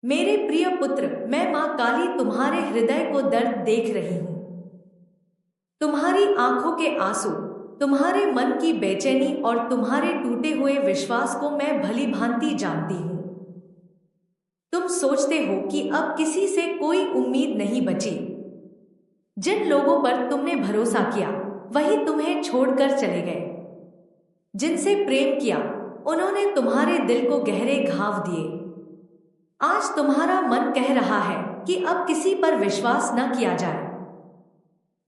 मेरे प्रिय पुत्र, मैं माँ काली तुम्हारे हृदय को दर्द देख रही हूँ। तुम्हारी आंखों के आंसू, तुम्हारे मन की बेचैनी और तुम्हारे टूटे हुए विश्वास को मैं भली भांति जानती हूँ। तुम सोचते हो कि अब किसी से कोई उम्मीद नहीं बची। जिन लोगों पर तुमने भरोसा किया वही तुम्हें छोड़कर चले गए। जिनसे प्रेम किया उन्होंने तुम्हारे दिल को गहरे घाव दिए। आज तुम्हारा मन कह रहा है कि अब किसी पर विश्वास न किया जाए।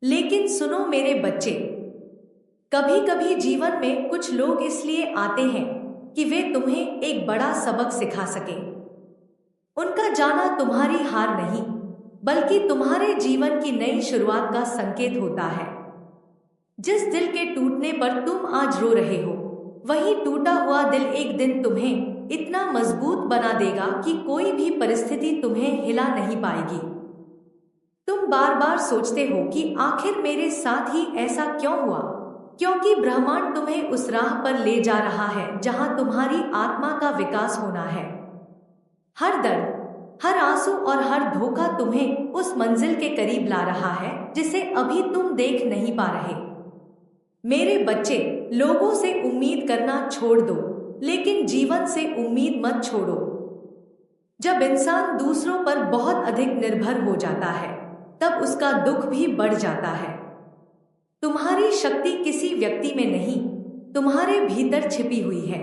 लेकिन सुनो मेरे बच्चे, कभी कभी जीवन में कुछ लोग इसलिए आते हैं कि वे तुम्हें एक बड़ा सबक सिखा सकें। उनका जाना तुम्हारी हार नहीं, बल्कि तुम्हारे जीवन की नई शुरुआत का संकेत होता है। जिस दिल के टूटने पर तुम आज रो रहे हो, वही टूटा हुआ दिल एक दिन तुम्हें इतना मजबूत बना देगा कि कोई भी परिस्थिति तुम्हें हिला नहीं पाएगी। तुम बार बार सोचते हो कि आखिर मेरे साथ ही ऐसा क्यों हुआ, क्योंकि ब्रह्मांड तुम्हें उस राह पर ले जा रहा है जहां तुम्हारी आत्मा का विकास होना है। हर दर्द, हर आंसू और हर धोखा तुम्हें उस मंजिल के करीब ला रहा है जिसे अभी तुम देख नहीं पा रहे। मेरे बच्चे, लोगों से उम्मीद करना छोड़ दो, लेकिन जीवन से उम्मीद मत छोड़ो। जब इंसान दूसरों पर बहुत अधिक निर्भर हो जाता है, तब उसका दुख भी बढ़ जाता है। तुम्हारी शक्ति किसी व्यक्ति में नहीं, तुम्हारे भीतर छिपी हुई है।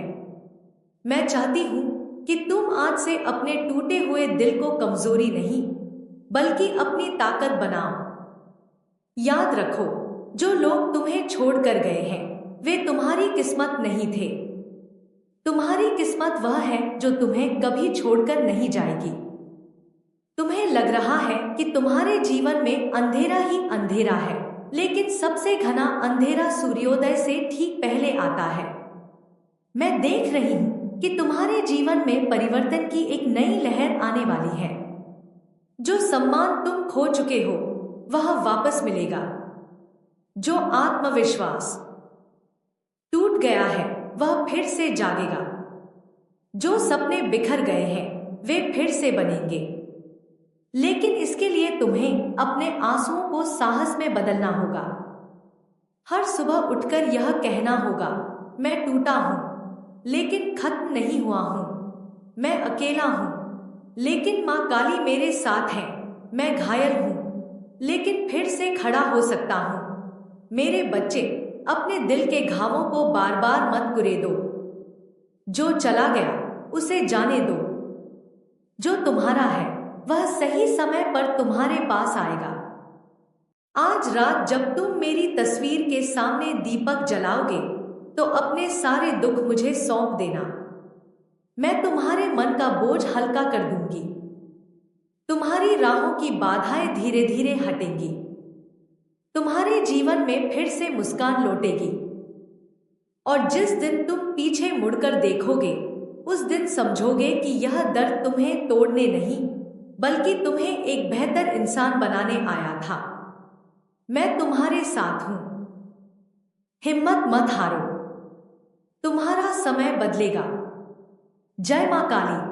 मैं चाहती हूं कि तुम आज से अपने टूटे हुए दिल को कमजोरी नहीं, बल्कि अपनी ताकत बनाओ। याद रखो, जो लोग तुम्हें छोड़कर गए हैं, वे तुम्हारी किस्मत नहीं थे। तुम्हारी किस्मत वह है जो तुम्हें कभी छोड़कर नहीं जाएगी। तुम्हें लग रहा है कि तुम्हारे जीवन में अंधेरा ही अंधेरा है, लेकिन सबसे घना अंधेरा सूर्योदय से ठीक पहले आता है। मैं देख रही हूं कि तुम्हारे जीवन में परिवर्तन की एक नई लहर आने वाली है। जो सम्मान तुम खो चुके हो, वह वापस मिलेगा। जो आत्मविश्वास टूट गया है, वह फिर से जागेगा। जो सपने बिखर गए हैं, वे फिर से बनेंगे। लेकिन इसके लिए तुम्हें अपने आंसुओं को साहस में बदलना होगा। हर सुबह उठकर यह कहना होगा, मैं टूटा हूं, लेकिन खत्म नहीं हुआ हूं। मैं अकेला हूं, लेकिन मां काली मेरे साथ है। मैं घायल हूं, लेकिन फिर से खड़ा हो सकता हूं। मेरे बच्चे, अपने दिल के घावों को बार बार मत कुरेदो। जो चला गया उसे जाने दो। जो तुम्हारा है वह सही समय पर तुम्हारे पास आएगा। आज रात जब तुम मेरी तस्वीर के सामने दीपक जलाओगे, तो अपने सारे दुख मुझे सौंप देना। मैं तुम्हारे मन का बोझ हल्का कर दूंगी। तुम्हारी राहों की बाधाएं धीरे धीरे हटेंगी। तुम्हारे जीवन में फिर से मुस्कान लौटेगी। और जिस दिन तुम पीछे मुड़कर देखोगे, उस दिन समझोगे कि यह दर्द तुम्हें तोड़ने नहीं, बल्कि तुम्हें एक बेहतर इंसान बनाने आया था। मैं तुम्हारे साथ हूं। हिम्मत मत हारो। तुम्हारा समय बदलेगा। जय मां काली।